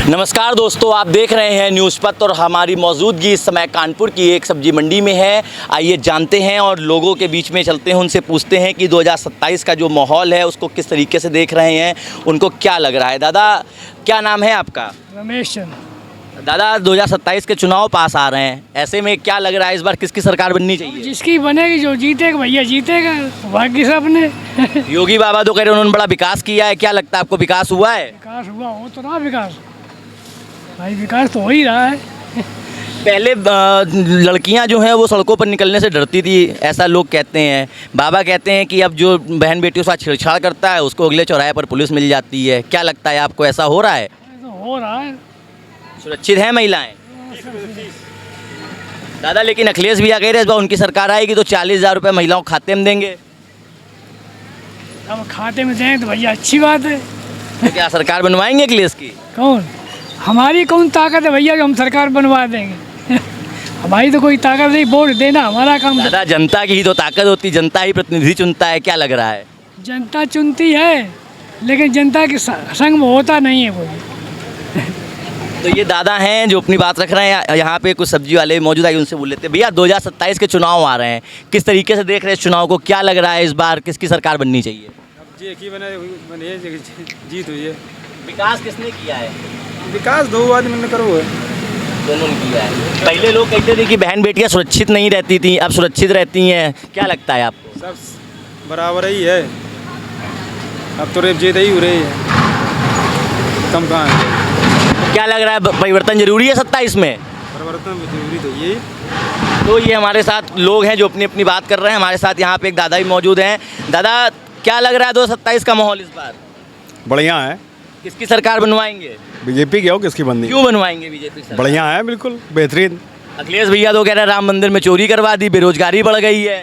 नमस्कार दोस्तों, आप देख रहे हैं न्यूज़ पथ और हमारी मौजूदगी इस समय कानपुर की एक सब्जी मंडी में है। आइए जानते हैं और लोगों के बीच में चलते हैं, उनसे पूछते हैं कि 2027 का जो माहौल है उसको किस तरीके से देख रहे हैं, उनको क्या लग रहा है। दादा, क्या नाम है आपका? रमेश चंद। दादा, 2027 के चुनाव पास आ रहे हैं, ऐसे में क्या लग रहा है इस बार किसकी सरकार बननी चाहिए? जिसकी बनेगी, जो जीतेगा भैया जीतेगा, बाकी सब ने योगी बाबा तो कह रहे हैं उन्होंने बड़ा विकास किया है, क्या लगता है आपको विकास हुआ है? विकास हुआ हो तो ना, विकास भाई विकास तो हो ही रहा है। पहले लड़कियां जो हैं वो सड़कों पर निकलने से डरती थी, ऐसा लोग कहते हैं। बाबा कहते हैं कि अब जो बहन बेटियों के साथ छेड़छाड़ करता है उसको अगले चौराहे पर पुलिस मिल जाती है। क्या लगता है आपको, ऐसा हो रहा है? तो हो रहा है। सुरक्षित है महिलाएं? दादा, लेकिन अखिलेश भैया कह रहे हैं इस बार उनकी सरकार आएगी तो 40,000 रुपये महिलाओं के खाते में देंगे। अब खाते में दें तो भैया अच्छी बात है। तो क्या सरकार बनवाएंगे अखिलेश की? कौन? हमारी कौन ताकत है भैया जो हम सरकार बनवा देंगे? हमारी तो कोई ताकत नहीं, वोट देना हमारा काम। दादा, जनता की ही तो ताकत होती, जनता ही प्रतिनिधि चुनता है, क्या लग रहा है? जनता चुनती है लेकिन जनता के संग में होता नहीं है कोई। तो ये दादा हैं जो अपनी बात रख रहे हैं। यहाँ पे कुछ सब्जी वाले मौजूद है, उनसे बोल लेते हैं। भैया, 2027 के चुनाव आ रहे हैं, किस तरीके से देख रहे हैं इस चुनाव को? क्या लग रहा है इस बार किसकी सरकार बननी चाहिए? जीत हुई है। विकास किसने किया है? विकास दो आदमी ने करो है। दोनों ने किया है। पहले लोग कहते थे कि बहन बेटियां सुरक्षित नहीं रहती थी, अब सुरक्षित रहती हैं, क्या लगता है आपको? सब बराबर ही है। अब तो रेप जीत ही हो रही है, कम कहाँ है। क्या लग रहा है, परिवर्तन जरूरी है 27 में? परिवर्तन जरूरी तो यही। तो ये हमारे साथ लोग हैं जो अपनी अपनी बात कर रहे हैं। हमारे साथ यहाँ पे एक दादा भी मौजूद हैं। दादा, क्या लग रहा है 2027 का माहौल इस बार? बढ़िया है। किसकी सरकार बनवाएंगे? बीजेपी की हो, किसकी बननी? क्यों बनवाएंगे बीजेपी सरकार? बढ़िया है, बिल्कुल बेहतरीन। अखिलेश भैया तो कह रहे हैं राम मंदिर में चोरी करवा दी, बेरोजगारी बढ़ गई है।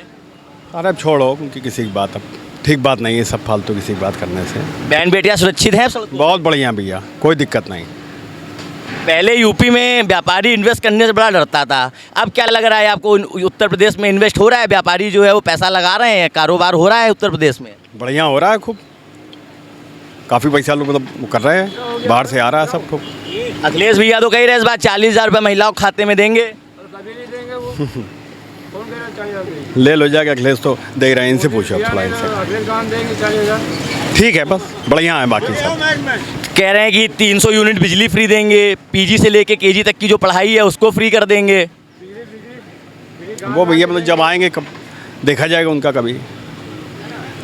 अरे अब छोड़ो, उनकी किसी की बात अब ठीक बात नहीं है, सब फालतू किसी की बात करने से। बहन बेटियां सुरक्षित हैं सड़कों पर? बहुत बढ़िया भैया, कोई दिक्कत नहीं। पहले यूपी में व्यापारी इन्वेस्ट करने से बड़ा डरता था, अब क्या लग रहा है आपको? उत्तर प्रदेश में इन्वेस्ट हो रहा है, व्यापारी जो है वो पैसा लगा रहे हैं, कारोबार हो रहा है उत्तर प्रदेश में? बढ़िया हो रहा है, खूब काफ़ी पैसा लोग मतलब वो कर रहे हैं, बाहर से आ रहा है सब खूब। अखिलेश भैया तो कह रहे हैं इस बार 40,000 रुपये महिलाओं के खाते में देंगे। ले लो जाके, अखिलेश तो दे रहे हैं, इनसे पूछो अब थोड़ा इनसे। ठीक है, बस बढ़िया है। बाकी सब कह रहे हैं कि 300 यूनिट बिजली फ्री देंगे, पीजी से लेके केजी तक की जो पढ़ाई है उसको फ्री कर देंगे। वो भैया मतलब जब आएंगे कब देखा जाएगा उनका, कभी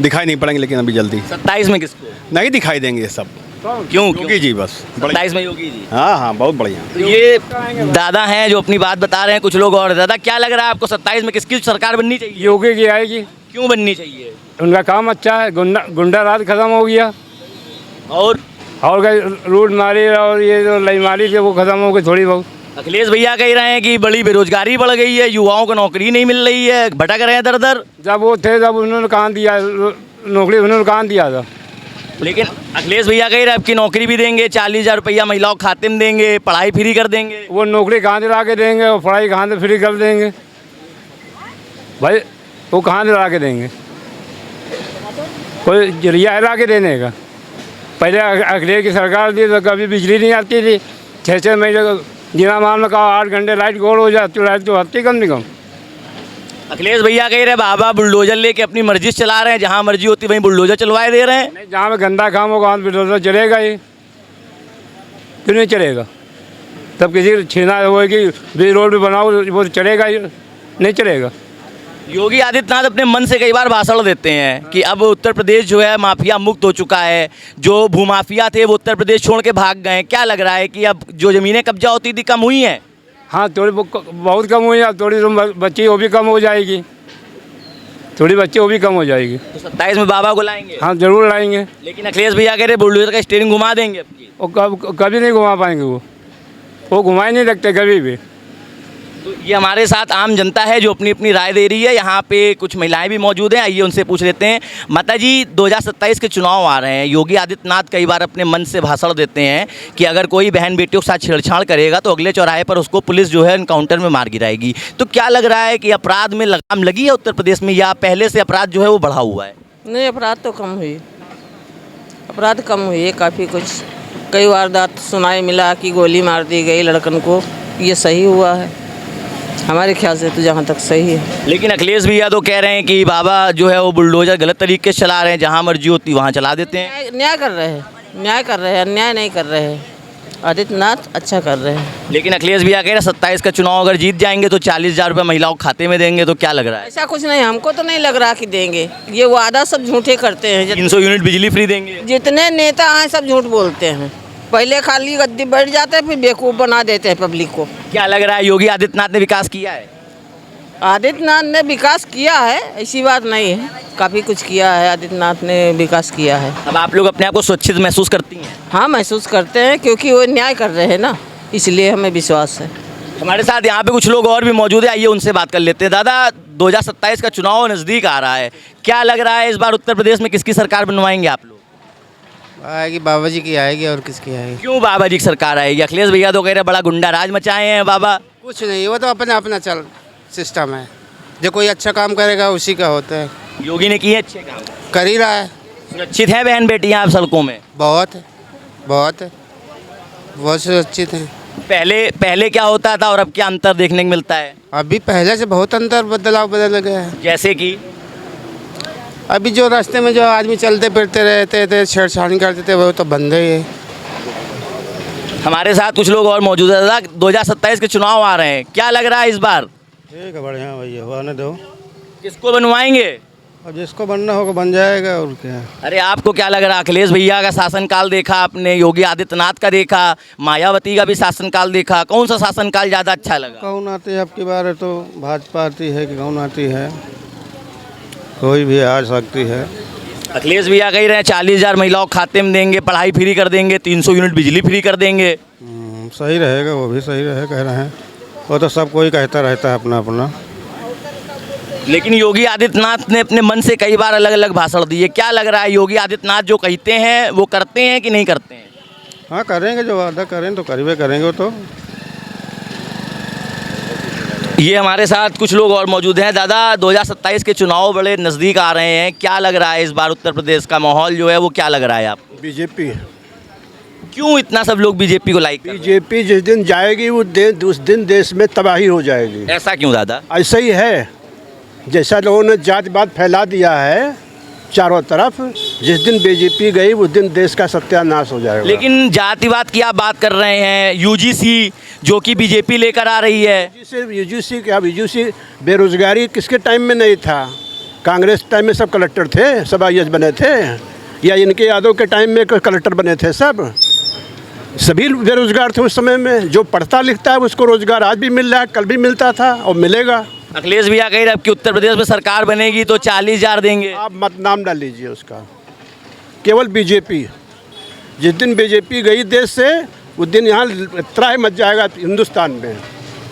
दिखाई नहीं पड़ेंगे, लेकिन अभी जल्दी 27 में किसको नहीं दिखाई देंगे ये सब। क्यों? योगी जी बस। 27 में योगी जी। हाँ हाँ, बहुत बढ़िया। तो ये दादा हैं जो अपनी बात बता रहे हैं। कुछ लोग और, दादा क्या लग रहा है आपको 27 में किसकी सरकार बननी चाहिए? योगी की आएगी। क्यों बननी चाहिए? उनका काम अच्छा है, गुंडा राज खत्म हो गया और रूट मारी और ये जो लई मारी थी वो खत्म हो गई थोड़ी बहुत। अखिलेश भैया कह रहे हैं कि बड़ी बेरोजगारी बढ़ गई है, युवाओं को नौकरी नहीं मिल रही है, भटक रहे हैं दर दर। जब वो थे तब उन्होंने कहाँ दिया नौकरी, उन्होंने कहाँ दिया था। लेकिन अखिलेश भैया कह रहे हैं आपकी नौकरी भी देंगे, 40,000 रुपया महिलाओं के खाते में देंगे, पढ़ाई फ्री कर देंगे। वो नौकरी कहाँ दिला के देंगे और पढ़ाई कहाँ से फ्री कर देंगे भाई? वो कहाँ दिला के देंगे? कोई जरिया ला के देने का? पहले अखिलेश की सरकार थी तो कभी बिजली नहीं आती थी, 6-6 महीने जिना मान में कहा 8 घंटे लाइट गोल हो जाती, लाइट तो आती कम से कम। अखिलेश भैया कह रहे हैं बाबा बुलडोजर लेके अपनी मर्जी से चला रहे हैं, जहाँ मर्जी होती वहीं बुलडोजर चलवाए दे रहे हैं। नहीं, जहाँ पे गंदा काम होगा वहाँ बुलडोजर चलेगा ही, क्यों नहीं चलेगा? तब किसी छीना होगी, बीच रोड भी बनाओ वो चलेगा ही, नहीं चलेगा। योगी आदित्यनाथ अपने मन से कई बार भाषण देते हैं कि अब उत्तर प्रदेश जो है माफिया मुक्त हो चुका है, जो भूमाफिया थे वो उत्तर प्रदेश छोड़ के भाग गए। क्या लग रहा है कि अब जो ज़मीनें कब्जा होती थी कम हुई हैं? हाँ, थोड़ी बहुत कम हुई है, थोड़ी बच्ची वो भी कम हो जाएगी, थोड़ी बच्ची वो भी कम हो जाएगी। तो 27 में बाबा को लाएंगे? हाँ, जरूर लाएंगे। लेकिन अखिलेश भैया कह रहे बुलडोजर का स्टीयरिंग घुमा देंगे आपकी। वो कभी नहीं घुमा पाएंगे, वो घुमा ही नहीं सकते कभी भी। तो ये हमारे साथ आम जनता है जो अपनी अपनी राय दे रही है। यहाँ पे कुछ महिलाएं भी मौजूद हैं, आइए उनसे पूछ लेते हैं। माता जी, 2027 के चुनाव आ रहे हैं, योगी आदित्यनाथ कई बार अपने मन से भाषण देते हैं कि अगर कोई बहन बेटियों के साथ छेड़छाड़ करेगा तो अगले चौराहे पर उसको पुलिस जो है एनकाउंटर में मार गिराएगी। तो क्या लग रहा है कि अपराध में लगाम लगी है उत्तर प्रदेश में, या पहले से अपराध जो है वो बढ़ा हुआ है? नहीं, अपराध तो कम हुई, अपराध कम हुई है काफ़ी कुछ। कई वारदात सुनाई मिला कि गोली मार दी गई लड़कन को, ये सही हुआ है हमारे ख्याल से तो जहाँ तक सही है। लेकिन अखिलेश भैया तो कह रहे हैं कि बाबा जो है वो बुलडोजर गलत तरीके से चला रहे हैं, जहाँ मर्जी होती वहाँ चला देते हैं। न्याय कर रहे हैं, न्याय कर रहे हैं, अन्याय नहीं कर रहे हैं। आदित्यनाथ अच्छा कर रहे हैं। लेकिन अखिलेश भैया कह रहे हैं 27 का चुनाव अगर जीत जाएंगे तो 40,000 रुपये महिलाओं के खाते में देंगे, तो क्या लग रहा है? ऐसा कुछ नहीं, हमको तो नहीं लग रहा कि देंगे, ये वादा सब झूठे करते हैं। 300 यूनिट बिजली फ्री देंगे। जितने नेता आए सब झूठ बोलते हैं, पहले खाली गद्दी बैठ जाते हैं फिर बेवकूफ़ बना देते हैं पब्लिक को। क्या लग रहा है योगी आदित्यनाथ ने विकास किया है? आदित्यनाथ ने विकास किया है, ऐसी बात नहीं है, काफ़ी कुछ किया है, आदित्यनाथ ने विकास किया है। अब आप लोग अपने आप को सुरक्षित महसूस करती हैं? हाँ महसूस करते हैं, क्योंकि वो न्याय कर रहे हैं ना, इसलिए हमें विश्वास है। हमारे साथ यहाँ पे कुछ लोग और भी मौजूद हैं, आइए उनसे बात कर लेते हैं। दादा, 2027 का चुनाव नज़दीक आ रहा है, क्या लग रहा है इस बार उत्तर प्रदेश में किसकी सरकार बनवाएंगे आप लोग? आएगी बाबा जी की आएगी, और किसकी आएगी? क्यों बाबा जी की सरकार आएगी? अखिलेश भैया तो कह रहे हैं बड़ा गुंडा राज मचाए हैं बाबा। कुछ नहीं, वो तो अपना अपना चल सिस्टम है, जो कोई अच्छा काम करेगा उसी का होता है। योगी ने किए अच्छे काम, कर ही रहा है। सुरक्षित है बहन बेटियाँ आप सड़कों में? बहुत बहुत बहुत सुरक्षित हैं। पहले क्या होता था और अब क्या अंतर देखने को मिलता है? अभी पहले से बहुत अंतर बदलाव बदल गया है। जैसे कि अभी जो रास्ते में जो आदमी चलते फिरते रहते थे, छेड़छाड़ करते थे, वो तो बंद ही है। हमारे साथ कुछ लोग और मौजूद है। दादा, 2027 के चुनाव आ रहे हैं, क्या लग रहा है इस बार? ठीक है, बढ़िया भैया, आने दो। किसको बनवाएंगे? और जिसको बनना होगा बन जाएगा, और क्या। अरे आपको क्या लग रहा है? अखिलेश भैया का शासनकाल देखा आपने, योगी आदित्यनाथ का देखा, मायावती का भी शासनकाल देखा, कौन सा शासनकाल ज़्यादा अच्छा लगा? कौन आती है आपकी बार? तो भाजपा आती है कि कौन आती है? कोई भी आ सकती है। अखिलेश भैया कह रहे हैं 40,000 महिलाओं के खाते में देंगे, पढ़ाई फ्री कर देंगे, 300 यूनिट बिजली फ्री कर देंगे। सही रहेगा, वो भी सही रहे कह रहे हैं। वो तो सब कोई कहता रहता है अपना अपना। लेकिन योगी आदित्यनाथ ने अपने मन से कई बार अलग अलग भाषण दिए, क्या लग रहा है योगी आदित्यनाथ जो कहते हैं वो करते हैं कि नहीं करते हैं? हाँ, करेंगे, जो वादा करें तो करीबे करेंगे। वो तो ये हमारे साथ कुछ लोग और मौजूद हैं। दादा, 2027 के चुनाव बड़े नज़दीक आ रहे हैं, क्या लग रहा है इस बार उत्तर प्रदेश का माहौल जो है वो क्या लग रहा है आपको? बीजेपी। क्यों इतना सब लोग बीजेपी को लाइक कर रहे हैं? बीजेपी जिस दिन जाएगी उस दिन देश में तबाही हो जाएगी। ऐसा क्यों दादा? ऐसा ही है, जैसा लोगों ने जातिवाद फैला दिया है चारों तरफ, जिस दिन बीजेपी गई उस दिन देश का सत्यानाश हो जाएगा। लेकिन जातिवाद की आप बात कर रहे हैं, यूजीसी जो कि बीजेपी लेकर आ रही है। यूजीसी क्या? यूजीसी बेरोजगारी किसके टाइम में नहीं था? कांग्रेस टाइम में सब कलेक्टर थे, सब IAS बने थे, या इनके यादव के टाइम में कलेक्टर बने थे? सब सभी बेरोजगार थे उस समय में। जो पढ़ता लिखता है उसको रोजगार आज भी मिल रहा है, कल भी मिलता था और मिलेगा। अखिलेश भैया कह रहे हैं अब कि उत्तर प्रदेश में सरकार बनेगी तो 40,000 देंगे। आप मत नाम डाल लीजिए उसका, केवल बीजेपी। जिस दिन बीजेपी गई देश से उस दिन यहाँ त्राही मच जाएगा हिंदुस्तान में।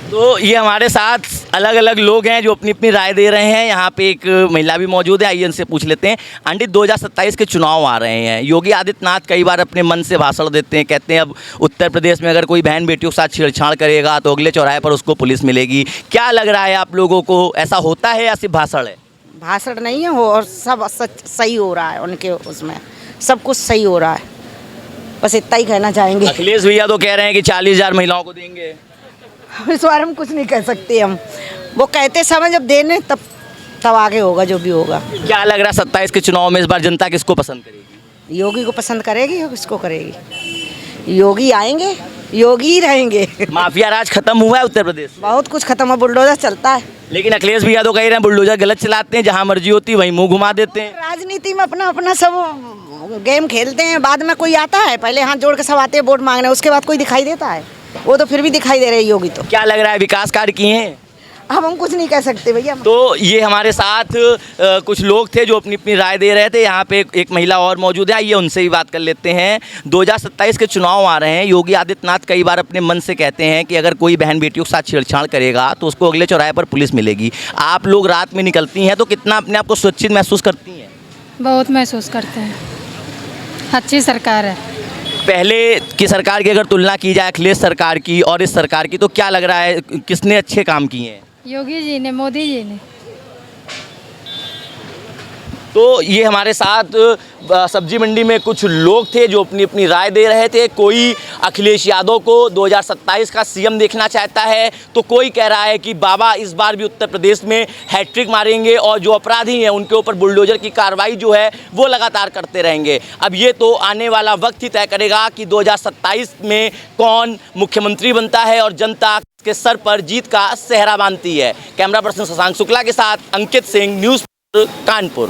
तो ये हमारे साथ अलग अलग लोग हैं जो अपनी अपनी राय दे रहे हैं। यहाँ पे एक महिला भी मौजूद है, आइए उनसे पूछ लेते हैं। आंटी, 2027 के चुनाव आ रहे हैं, योगी आदित्यनाथ कई बार अपने मन से भाषण देते हैं, कहते हैं अब उत्तर प्रदेश में अगर कोई बहन बेटियों के साथ छेड़छाड़ करेगा तो अगले चौराहे पर उसको पुलिस मिलेगी। क्या लग रहा है आप लोगों को, ऐसा होता है या सिर्फ भाषण है? भाषण नहीं है हो, और सब सही हो रहा है उनके, उसमें सब कुछ सही हो रहा है, बस इतना ही कहना चाहेंगे। अखिलेश भैया तो कह रहे हैं कि 40,000 महिलाओं को देंगे। इस बारे में कुछ नहीं कह सकते हम, वो कहते समय जब देने तब आगे होगा जो भी होगा। क्या लग रहा है 27 के चुनाव में इस बार जनता किसको पसंद करेगी? योगी को पसंद करेगी और किसको करेगी? योगी आएंगे, योगी ही रहेंगे। माफिया राज खत्म हुआ है उत्तर प्रदेश? बहुत कुछ खत्म है, बुलडोजर चलता है। लेकिन अखिलेश भैया तो कह रहे हैं बुलडोजर गलत चलाते हैं, जहाँ मर्जी होती वहीं मुंह घुमा देते हैं। राजनीति में अपना अपना सब गेम खेलते हैं, बाद में कोई आता है, पहले हाथ जोड़ के सब आते हैं वोट मांगने, उसके बाद कोई दिखाई देता है? वो तो फिर भी दिखाई दे रहे हैं योगी। तो क्या लग रहा है विकास कार्य किए हैं? अब हम कुछ नहीं कह सकते भैया। तो ये हमारे साथ कुछ लोग थे जो अपनी अपनी राय दे रहे थे। यहाँ पे एक महिला और मौजूद है, आइए उनसे भी बात कर लेते हैं। 2027 के चुनाव आ रहे हैं, योगी आदित्यनाथ कई बार अपने मन से कहते हैं कि अगर कोई बहन बेटियों के साथ छेड़छाड़ करेगा तो उसको अगले चौराहे पर पुलिस मिलेगी। आप लोग रात में निकलती हैं तो कितना अपने आप को सुरक्षित महसूस करती हैं? बहुत महसूस करते हैं, अच्छी सरकार है। पहले की सरकार की अगर तुलना की जाए अखिलेश सरकार की और इस सरकार की, तो क्या लग रहा है किसने अच्छे काम किए हैं? योगी जी ने, मोदी जी ने। तो ये हमारे साथ सब्जी मंडी में कुछ लोग थे जो अपनी अपनी राय दे रहे थे। कोई अखिलेश यादव को 2027 का सीएम देखना चाहता है, तो कोई कह रहा है कि बाबा इस बार भी उत्तर प्रदेश में हैट्रिक मारेंगे और जो अपराधी हैं उनके ऊपर बुलडोजर की कार्रवाई जो है वो लगातार करते रहेंगे। अब ये तो आने वाला वक्त ही तय करेगा कि 2027 में कौन मुख्यमंत्री बनता है और जनता के सर पर जीत का सेहरा बांधती है। कैमरा पर्सन शशांक शुक्ला के साथ अंकित सिंह, न्यूज़ कानपुर।